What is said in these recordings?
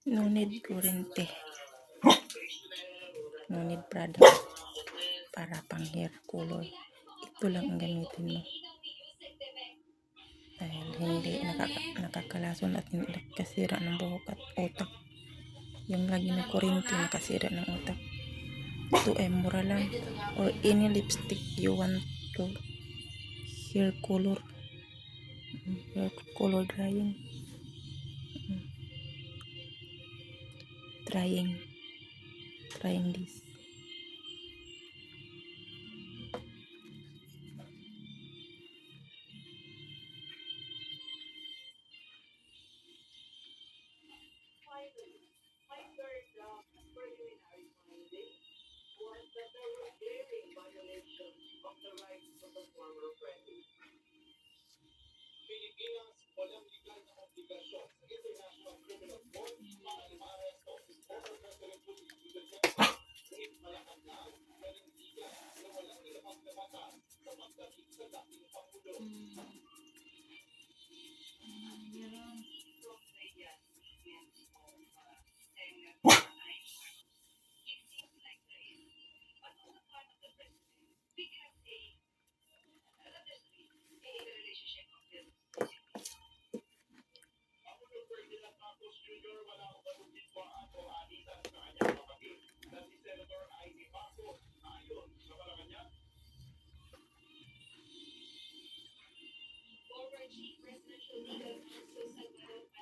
No need kurente. No need product para pang hair color. Ito lang ang gamitin mo. Dahil hindi nakakalason at hindi nakasira ng buhok at utak. Yung lagi na kurente nakasira ng utak. Ito ay mura lang. Or any lipstick you want to hair color. Hair color drying. Trying this.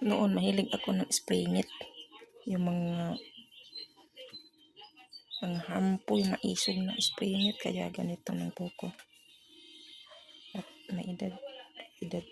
Noon mahilig ako ng spray net. Yung mga hampoy, maisog na spray net. Kaya ganito ng buko. At may edad